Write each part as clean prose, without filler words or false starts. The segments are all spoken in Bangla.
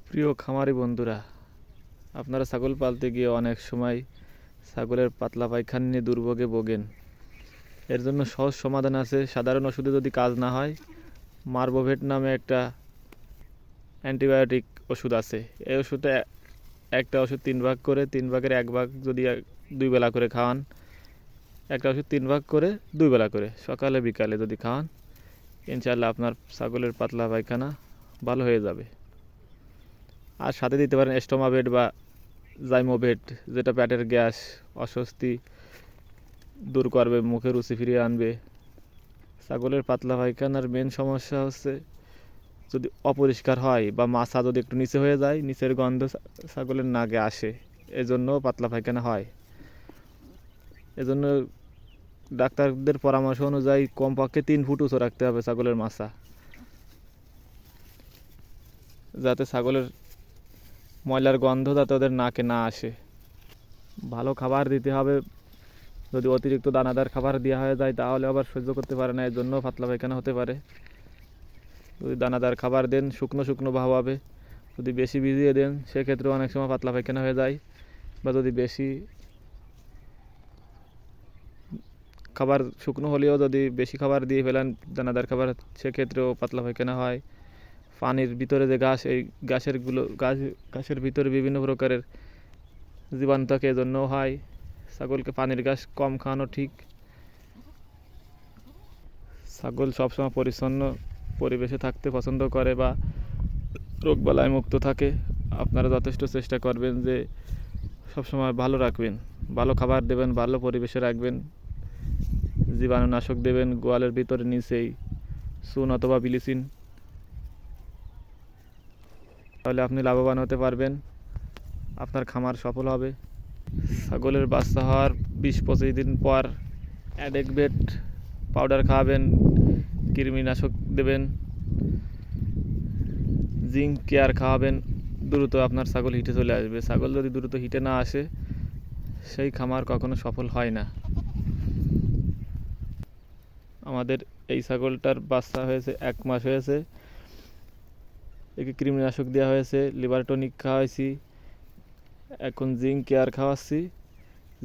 প্রিয় খামারি বন্ধুরা, আপনারা ছাগল পালতে গিয়ে অনেক সময় ছাগলের পাতলা পায়খানা নিয়ে দুর্ভোগে ভোগেন। এর জন্য সহজ সমাধান আছে। সাধারণ ওষুধে যদি কাজ না হয়, মার্বোভেট নামে একটা অ্যান্টিবায়োটিক ওষুধ আছে। এই ওষুধটা একটা ওষুধ 3 ভাগ করে, 3 ভাগের 1 ভাগ যদি 2 বেলা করে খাওয়ান, একটা ওষুধ 3 ভাগ করে 2 বেলা করে সকালে বিকালে যদি খাওয়ান, ইনশাআল্লাহ আপনার ছাগলের পাতলা পায়খানা ভালো হয়ে যাবে। আর সাথে দিতে পারেন স্টোমাভেট বা জাইমোভেট, যেটা পেটের গ্যাস অস্বস্তি দূর করবে, মুখে রুচি ফিরিয়ে আনবে। ছাগলের পাতলা পায়খানার মেন সমস্যা হচ্ছে যদি অপরিষ্কার হয় বা মাছা যদি একটু নিচে হয়ে যায়, নিচের গন্ধ ছাগলের নাকে আসে, এজন্য পাতলা পায়খানা হয়। এজন্য ডাক্তারদের পরামর্শ অনুযায়ী কমপক্ষে 3 ফুট উঁচু রাখতে হবে ছাগলের মাছা, যাতে ছাগলের ময়লার গন্ধ যাতে ওদের নাকে না আসে। ভালো খাবার দিতে হবে। যদি অতিরিক্ত দানাদার খাবার দেওয়া হয়ে যায় তাহলে আবার সহ্য করতে পারে না, এর জন্য পাতলা পায়খানা হতে পারে। যদি দানাদার খাবার দেন শুকনো শুকনো ভাব হবে, যদি বেশি ভিজিয়ে দেন সেক্ষেত্রে অনেক সময় পাতলা পায়খানা হয়ে যায়। বা যদি বেশি খাবার শুকনো হলেও যদি বেশি খাবার দিয়ে ফেলেন দানাদার খাবার, সেক্ষেত্রেও পাতলা পায়খানা হয়। পানির ভিতরে যে ঘাস, এই ঘাসের ভিতরে বিভিন্ন প্রকারের জীবাণু থাকে, এজন্যও হয়। ছাগলকে পানির ঘাস কম খাওয়ানো ঠিক। ছাগল সবসময় পরিচ্ছন্ন পরিবেশে থাকতে পছন্দ করে বা রোগবালাই মুক্ত থাকে। আপনারা যথেষ্ট চেষ্টা করবেন যে সবসময় ভালো রাখবেন, ভালো খাবার দেবেন, ভালো পরিবেশে রাখবেন, জীবাণুনাশক দেবেন গোয়ালের ভিতরে নিচেই, চুন অথবা ব্লিচিং, তাহলে আপনি লাভবান হতে পারবেন, আপনার খামার সফল হবে। ছাগলের বাচ্চা হওয়ার 20-25 দিন পর অ্যাডেকভেট পাউডার খাওয়াবেন, কৃমিনাশক দেবেন, জিঙ্ক কেয়ার খাওয়াবেন। দ্রুত আপনার ছাগল হিটে চলে আসবে। ছাগল যদি দ্রুত হিটে না আসে, সেই খামার কখনো সফল হয় না। আমাদের এই ছাগলটার বাচ্চা হয়েছে 1 মাস হয়েছে, একে কৃমিনাশক দেওয়া হয়েছে, লিভার টনিক খাওয়াইছি, এখন জিঙ্ক কেয়ার খাওয়াচ্ছি।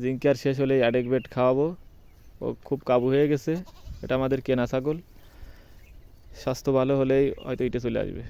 জিঙ্ক কেয়ার শেষ হলেই অ্যাডেকভেট খাওয়াবো। ও খুব কাবু হয়ে গেছে। এটা আমাদের কেনা ছাগল, স্বাস্থ্য ভালো হলেই হয়তো হিটে চলে আসবে।